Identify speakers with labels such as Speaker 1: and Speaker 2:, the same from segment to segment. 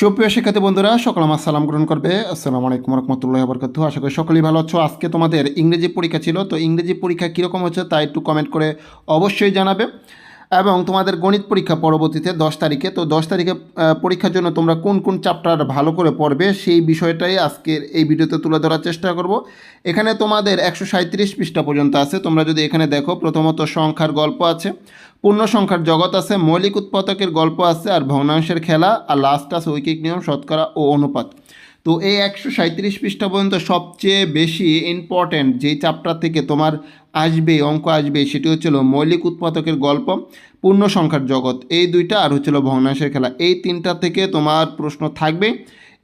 Speaker 1: সুপ্রিয় শিক্ষার্থী বন্ধুরা, সকল আমার সালাম গ্রহণ করবে। আসসালামু আলাইকুম রহমতুল্লাহ বরকাতুহ। আশা করি সকলেই ভালো আছো। আজকে তোমাদের ইংরেজি পরীক্ষা ছিল, তো ইংরেজি পরীক্ষা কীরকম হচ্ছে তা একটু কমেন্ট করে অবশ্যই জানাবে। এবং তোমাদের গণিত পরীক্ষা পরবর্তীতে 10 তারিখে, তো 10 তারিখে পরীক্ষার জন্য তোমরা কোন কোন চ্যাপ্টার ভালো করে পড়বে সেই বিষয়টাই আজকের এই ভিডিওতে তুলে ধরার চেষ্টা করব। এখানে তোমাদের 137 পৃষ্ঠা পর্যন্ত আছে। তোমরা যদি এখানে দেখো, প্রথমত সংখ্যার গল্প আছে, পূর্ণ সংখ্যার জগৎ আছে, মৌলিক উৎপাদকের গল্প আছে, আর ভগ্নাংশের খেলা, আর লাস্ট আছে ঐকিক নিয়ম, শতকরা ও অনুপাত। তো এই 137 পৃষ্ঠা পর্যন্ত সবচেয়ে বেশি ইম্পর্ট্যান্ট যেই চ্যাপ্টার থেকে তোমার আসবে অঙ্ক আসবে সেটি হচ্ছিল মৌলিক উৎপাদকের গল্প, পূর্ণ সংখ্যার জগৎ, এই দুইটা, আর হচ্ছিল ভগ্নাংশের খেলা। এই তিনটা থেকে তোমার প্রশ্ন থাকবে।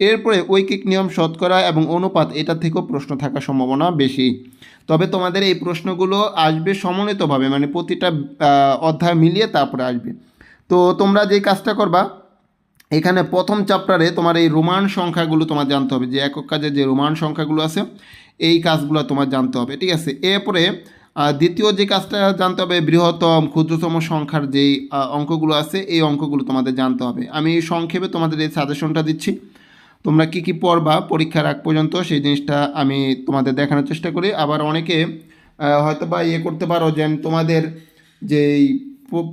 Speaker 1: এরপরে ঐকিক নিয়ম, শতকরা এবং অনুপাত, এটা থেকেও প্রশ্ন থাকার সম্ভাবনা বেশি। তবে তোমাদের এই প্রশ্নগুলো আসবে সমন্বিতভাবে, মানে প্রতিটা অধ্যায় মিলিয়ে তারপরে আসবে। তো তোমরা যে কাজটা করবা, এখানে প্রথম চ্যাপ্টারে তোমার এই রোমান সংখ্যাগুলো তোমার জানতে হবে, যে একক কাজে যে রোমান সংখ্যাগুলো আছে এই কাজগুলো তোমার জানতে হবে, ঠিক আছে। এরপরে দ্বিতীয় যে কাজটা জানতে হবে, বৃহত্তম ক্ষুদ্রতম সংখ্যার যেই অঙ্কগুলো আছে এই অঙ্কগুলো তোমাদের জানতে হবে। আমি সংক্ষেপে তোমাদের এই সাজেশনটা দিচ্ছি, তোমরা কী কী পড়বা পরীক্ষার আগ পর্যন্ত সেই জিনিসটা আমি তোমাদের দেখানোর চেষ্টা করি। আবার অনেকে হয়তো বা করতে পারো যে তোমাদের যেই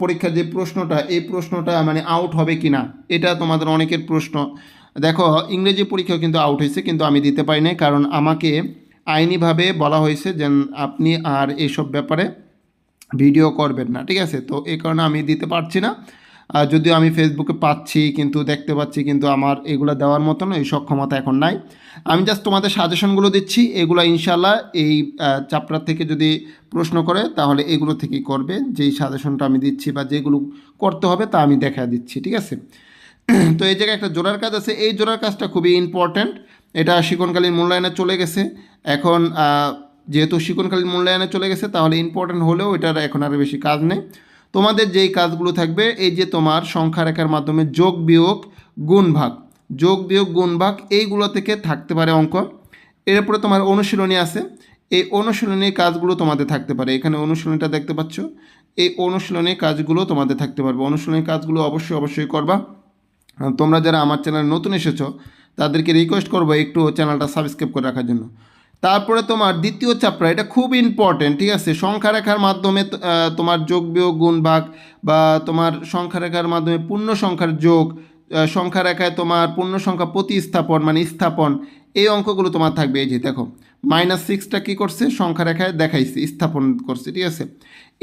Speaker 1: পরীক্ষার যে প্রশ্নটা, এই প্রশ্নটা মানে আউট হবে কি না, এটা তোমাদের অনেকের প্রশ্ন। দেখো, ইংরেজি পরীক্ষাও কিন্তু আউট হয়েছে, কিন্তু আমি দিতে পারি নাই, কারণ আমাকে আইনিভাবে বলা হয়েছে যে আপনি আর এইসব ব্যাপারে ভিডিও করবেন না, ঠিক আছে। তো এই কারণে আমি দিতে পারছি না। যদিও আমি ফেসবুকে পাচ্ছি, কিন্তু দেখতে পাচ্ছি, কিন্তু আমার এগুলো দেওয়ার মতন এই সক্ষমতা এখন নাই। আমি জাস্ট তোমাদের সাজেশনগুলো দিচ্ছি, এগুলো ইনশাল্লাহ এই চ্যাপ্টার থেকে যদি প্রশ্ন করে তাহলে এগুলো থেকেই করবে। যেই সাজেশনটা আমি দিচ্ছি বা যেগুলো করতে হবে তা আমি দেখা দিচ্ছি, ঠিক আছে। তো এই জায়গায় একটা জোড়ার কাজ আছে, এই জোড়ার কাজটা খুবই ইম্পর্ট্যান্ট। এটা শিক্ষণকালীন মূল্যায়নে চলে গেছে। এখন যেহেতু শিক্ষণকালীন মূল্যায়নে চলে গেছে, তাহলে ইম্পর্ট্যান্ট হলেও এটার এখন আর বেশি কাজ নেই। তোমাদের যেই কাজগুলো থাকবে, এই যে তোমার সংখ্যা রেখার মাধ্যমে যোগ বিয়োগ গুণ ভাগ, যোগ বিয়োগ গুণ ভাগ, এইগুলো থেকে থাকতে পারে অঙ্ক। এরপরে তোমার অনুশীলনী আছে, এই অনুশীলনীর কাজগুলো তোমাদের থাকতে পারে। এখানে অনুশীলনীটা দেখতে পাচ্ছ, এই অনুশীলনীর কাজগুলো তোমাদের থাকতে পারবে। অনুশীলনীর কাজগুলো অবশ্যই করবা। তোমরা যারা আমার চ্যানেলে নতুন এসেছো তাদেরকে রিকোয়েস্ট করবো একটু চ্যানেলটা সাবস্ক্রাইব করে রাখার জন্য। তারপরে তোমার দ্বিতীয় চ্যাপ্টার, এটা খুব ইম্পর্টেন্ট, ঠিক আছে। সংখ্যা রেখার মাধ্যমে তোমার যোগ বিয়োগ গুণ ভাগ, বা তোমার সংখ্যা রেখার মাধ্যমে পূর্ণ সংখ্যার যোগ, সংখ্যা রেখায় তোমার পূর্ণ সংখ্যা প্রতিস্থাপন মানে স্থাপন, এই অঙ্কগুলো তোমার থাকবে। এই যে দেখো, -6টা কী করছে, সংখ্যা রেখায় দেখাইছে, স্থাপন করছে, ঠিক আছে।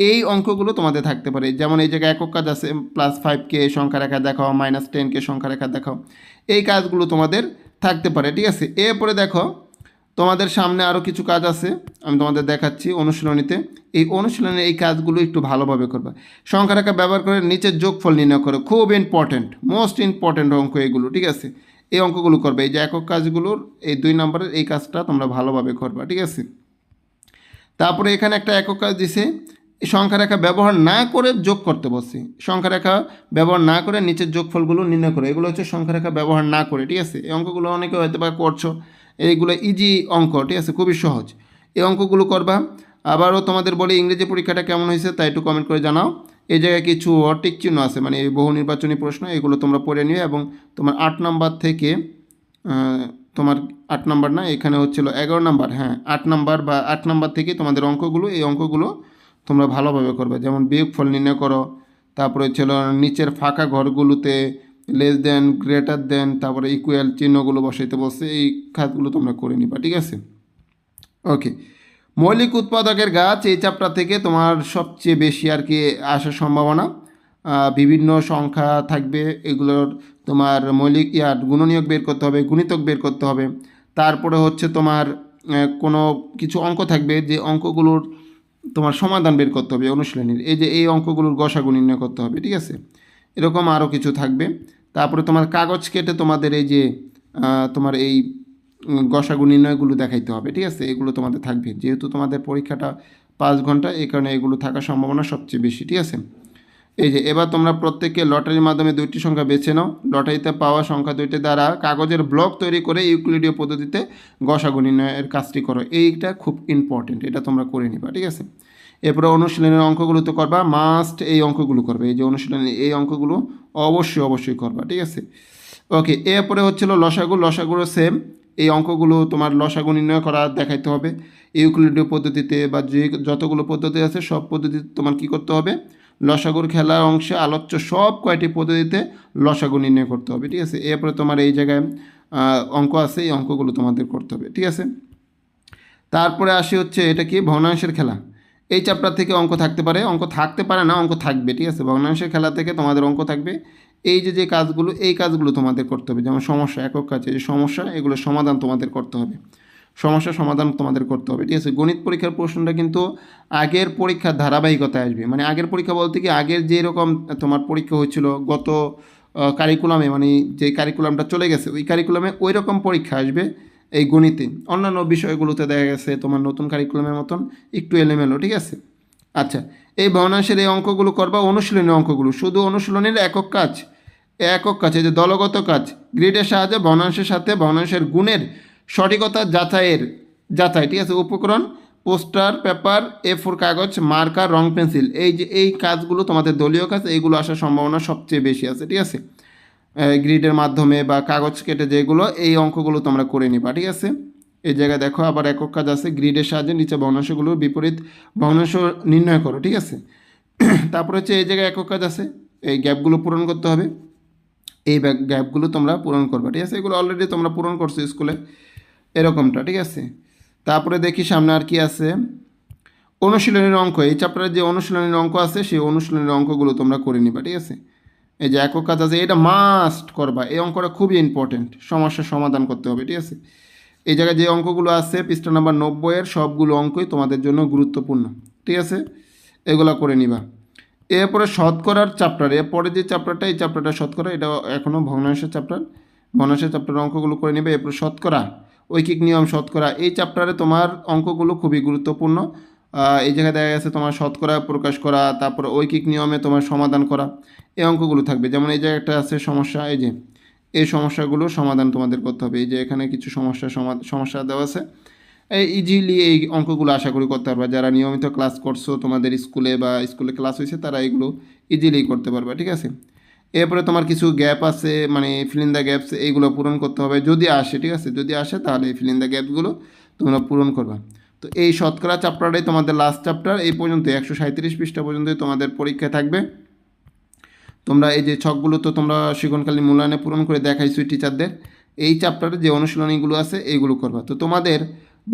Speaker 1: এই অঙ্কগুলো তোমাদের থাকতে পারে। যেমন এই জায়গায় একক কাজ আছে, +5কে সংখ্যা রেখা দেখাও, -10কে সংখ্যা রেখা দেখাও, এই কাজগুলো তোমাদের থাকতে পারে, ঠিক আছে। এরপরে দেখো, তোমাদের সামনে আরও কিছু কাজ আছে, আমি তোমাদের দেখাচ্ছি অনুশীলনীতে। এই অনুশীলনে এই কাজগুলো একটু ভালোভাবে করবে। সংখ্যা রেখা ব্যবহার করে নিচের যোগফল নির্ণয় করো, খুব ইম্পর্টেন্ট, মোস্ট ইম্পর্টেন্ট অঙ্ক এগুলো, ঠিক আছে। এই অঙ্কগুলো করবে, এই যে একক কাজগুলোর এই 2 নম্বরের এই কাজটা তোমরা ভালোভাবে করবা, ঠিক আছে। তারপরে এখানে একটা একক কাজ দিছে, সংখ্যা রেখা ব্যবহার না করে যোগ করতে বলছি। সংখ্যা রেখা ব্যবহার না করে নিচের যোগফলগুলো নির্ণয় করে, এগুলো হচ্ছে সংখ্যা রেখা ব্যবহার না করে, ঠিক আছে। এই অঙ্কগুলো অনেকে হয়তো বা করছো, এইগুলো ইজি অঙ্ক, ঠিক আছে, খুবই সহজ। এই অঙ্কগুলো করবা। আবারও তোমাদের বলি, ইংরেজি পরীক্ষাটা কেমন হয়েছে তাই একটু কমেন্ট করে জানাও। এই জায়গায় কিছু টিক চিহ্ন আছে, মানে এই বহু নির্বাচনী প্রশ্ন, এগুলো তোমরা পড়ে নিও। এবং তোমার 8 নাম্বার থেকে তোমার 8 নাম্বার না, এখানে হচ্ছিল 11 নাম্বার, হ্যাঁ 8 নাম্বার বা 8 নাম্বার থেকে তোমাদের অঙ্কগুলো, এই অঙ্কগুলো তোমরা ভালোভাবে করবে। যেমন বিয়োগফল নির্ণয় করো, তারপরে ছিল নিচের ফাঁকা ঘরগুলোতে লেস দেন, গ্রেটার দেন, তারপরে ইকুয়াল চিহ্নগুলো বসাইতে বলছে, এই কাজগুলো তোমরা করে নিবা, ঠিক আছে। ওকে, মৌলিক উৎপাদকের গাছ, এই চ্যাপ্টার থেকে তোমার সবচেয়ে বেশি আর কি আসার সম্ভাবনা। বিভিন্ন সংখ্যা থাকবে, এগুলোর তোমার মৌলিক গুণনীয়ক বের করতে হবে, গুণিতক বের করতে হবে। তারপরে হচ্ছে তোমার কোনো কিছু অঙ্ক থাকবে, যে অঙ্কগুলোর তোমার সমাধান বের করতে হবে অনুশীলনীর, এই যে এই অঙ্কগুলোর গসাগু নির্ণয় করতে হবে, ঠিক আছে। এরকম আরও কিছু থাকবে। তারপরে তোমার কাগজ কেটে তোমাদের এই যে তোমার এই গসাগু নির্ণয়গুলো দেখাইতে হবে, ঠিক আছে। এগুলো তোমাদের থাকবে, যেহেতু তোমাদের পরীক্ষাটা 5 ঘন্টা, এই কারণে এগুলো থাকার সম্ভাবনা সবচেয়ে বেশি, ঠিক আছে। এই যে এবার তোমরা প্রত্যেককে লটারির মাধ্যমে 2টি সংখ্যা বেছে নাও। লটারিতে পাওয়া সংখ্যা 2টি দ্বারা কাগজের ব্লক তৈরি করে ইউক্লিডীয় পদ্ধতিতে গসাগু নির্ণয়ের কাজটি করো। এইটা খুব ইম্পর্টেন্ট, এটা তোমরা করে নিবা, ঠিক আছে। এরপরে অনুশীলনের অঙ্কগুলো তো করবা, মাস্ট এই অঙ্কগুলো করবে। এই যে অনুশীলনী, এই অঙ্কগুলো অবশ্যই করবা, ঠিক আছে। ওকে, এরপরে হচ্ছিল লসাগু। লসাগুরও সেম, এই অঙ্কগুলো তোমার লসাগু নির্ণয় করা দেখাইতে হবে ইউক্লিডীয় পদ্ধতিতে বা যে যতগুলো পদ্ধতি আছে সব পদ্ধতিতে তোমার কী করতে হবে, লসাগুর খেলার অংশে আলোচ্য সব কয়টি পদ্ধতিতে লসাগু নির্ণয় করতে হবে, ঠিক আছে। এরপরে তোমার এই জায়গায় অঙ্ক আছে, এই অঙ্কগুলো তোমাদের করতে হবে, ঠিক আছে। তারপরে আসি হচ্ছে এটা কি, ভগ্নাংশের খেলা। এই চ্যাপ্টার থেকে অঙ্ক থাকতে পারে, অঙ্ক থাকতে পারে না, অঙ্ক থাকবে, ঠিক আছে। ভগ্নাংশের খেলা থেকে তোমাদের অঙ্ক থাকবে। এই যে যে কাজগুলো, এই কাজগুলো তোমাদের করতে হবে, যেমন সমস্যা, একক কাজ, এই যে সমস্যা, এগুলো সমাধান তোমাদের করতে হবে, সমস্যা সমাধান তোমাদের করতে হবে, ঠিক আছে। গণিত পরীক্ষার প্রশ্নটা কিন্তু আগের পরীক্ষার ধারাবাহিকতায় আসবে, মানে আগের পরীক্ষা বলতে কি আগের যেরকম তোমার পরীক্ষা হয়েছিল গত কারিকুলামে, মানে যে কারিকুলামটা চলে গেছে ওই কারিকুলামে ওই রকম পরীক্ষা আসবে এই গণিতে। অন্যান্য বিষয়গুলোতে দেখা গেছে তোমার নতুন কারিকুলামের মতন একটু এলোমেলো, ঠিক আছে। আচ্ছা, এই ভগ্নাংশের এই অঙ্কগুলো করবা, অনুশীলনের অঙ্কগুলো শুধু অনুশীলনের একক কাজ, একক কাজ, এই যে দলগত কাজ, গ্রিডের সাহায্যে ভগ্নাংশের সাথে ভগ্নাংশের গুণের সঠিকতা যাচাই, ঠিক আছে। উপকরণ, পোস্টার, পেপার, A4 কাগজ, মার্কার, রং পেন্সিল, এই যে এই কাজগুলো তোমাদের দলীয় কাজ, এইগুলো আসার সম্ভাবনা সবচেয়ে বেশি আছে, ঠিক আছে। গ্রিডের মাধ্যমে বা কাগজ কেটে যেগুলো, এই অঙ্কগুলো তোমরা করে নিবা, ঠিক আছে। এই জায়গায় দেখো আবার একক কাজ আছে, গ্রিডের সাহায্যে নিচে ভগ্নাংশগুলোর বিপরীত ভগ্নাংশ নির্ণয় করো, ঠিক আছে। তারপরে হচ্ছে এই জায়গায় একক কাজ আছে, এই গ্যাপগুলো পূরণ করতে হবে, এই গ্যাপগুলো তোমরা পূরণ করবে, ঠিক আছে। এগুলো অলরেডি তোমরা পূরণ করছো স্কুলে এরকমটা, ঠিক আছে। তারপরে দেখি সামনে আর কি আছে, অনুশীলনের অঙ্ক। এই চ্যাপ্টারে যে অনুশীলনের অঙ্ক আছে সেই অনুশীলনের অঙ্কগুলো তোমরা করে নিবা, ঠিক আছে। এই যে একক কাজ আছে, এটা মাস্ট করবা, এই অঙ্কটা খুবই ইম্পর্টেন্ট, সমস্যার সমাধান করতে হবে, ঠিক আছে। এই জায়গায় যে অঙ্কগুলো আছে পৃষ্ঠা নাম্বার 90-এর সবগুলো অঙ্কই তোমাদের জন্য গুরুত্বপূর্ণ, ঠিক আছে, এগুলো করে নিবা। এরপরে শতকরার চ্যাপ্টার, এরপরে যে চ্যাপ্টারটা, এই চ্যাপ্টারটা শতকরা, এটা এখনও ভগ্নাংশের চ্যাপ্টার, ভগ্নাংশের চ্যাপ্টারের অঙ্কগুলো করে নেবে। এরপর শতকরা, ঐকিক নিয়ম, শতকরা, এই চ্যাপ্টারে তোমার অঙ্কগুলো খুবই গুরুত্বপূর্ণ। এই জায়গায় দেখা গেছে তোমার শতকরা প্রকাশ করা, তারপর ঐকিক নিয়মে তোমার সমাধান করা, এই অঙ্কগুলো থাকবে। যেমন এই জায়গায় একটা আছে সমস্যা, এই যে এই সমস্যাগুলো সমাধান তোমাদের করতে হবে, এই যে এখানে কিছু সমস্যা দেওয়া আছে, এই ইজিলি এই অঙ্কগুলো আশা করি করতে পারবে। যারা নিয়মিত ক্লাস করছো তোমাদের স্কুলে বা স্কুলে ক্লাস হয়েছে তারা এগুলো ইজিলি করতে পারবে, ঠিক আছে। এরপরে তোমার কিছু গ্যাপ আছে, মানে ফিল ইন দ্য গ্যাপস, এইগুলো পূরণ করতে হবে যদি আসে, ঠিক আছে। যদি আসে তাহলে এই ফিল ইন দ্য গ্যাপসগুলো তোমরা পূরণ করবা। তো এই শতকরা চ্যাপ্টারটাই তোমাদের লাস্ট চ্যাপ্টার, এই পর্যন্ত 137 পৃষ্ঠা পর্যন্তই তোমাদের পরীক্ষা থাকবে। তোমরা এই যে ছকগুলো তো তোমরা শিক্ষণকালীন মূল্যায়নে পূরণ করে দেখাইছো টিচারদের, এই চ্যাপ্টারে যে অনুশীলনীগুলো আছে এইগুলো করবা। তো তোমাদের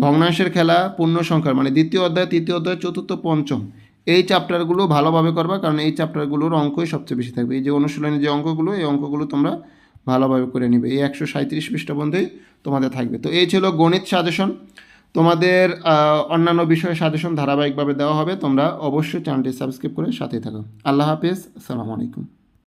Speaker 1: ভগ্নাংশের খেলা, পূর্ণ সংখ্যার, মানে দ্বিতীয় অধ্যায়, তৃতীয় অধ্যায়, চতুর্থ, পঞ্চম, এই চ্যাপ্টারগুলো ভালোভাবে করবা, কারণ এই চ্যাপ্টারগুলোর অঙ্কই সবচেয়ে বেশি থাকবে। এই যে অনুশীলনী যে অঙ্কগুলো, এই অঙ্কগুলো তোমরা ভালোভাবে করে নিবে, এই 137 পৃষ্ঠা পর্যন্তই তোমাদের থাকবে। তো এই ছিল গণিত সাজেশন। তোমাদের অন্যান্য বিষয়ে সাজেশন ধারাবাহিকভাবে দেওয়া হবে, তোমরা অবশ্যই চ্যানেলটি সাবস্ক্রাইব করে সাথেই থাকো। আল্লাহ হাফেজ, আসসালামু আলাইকুম।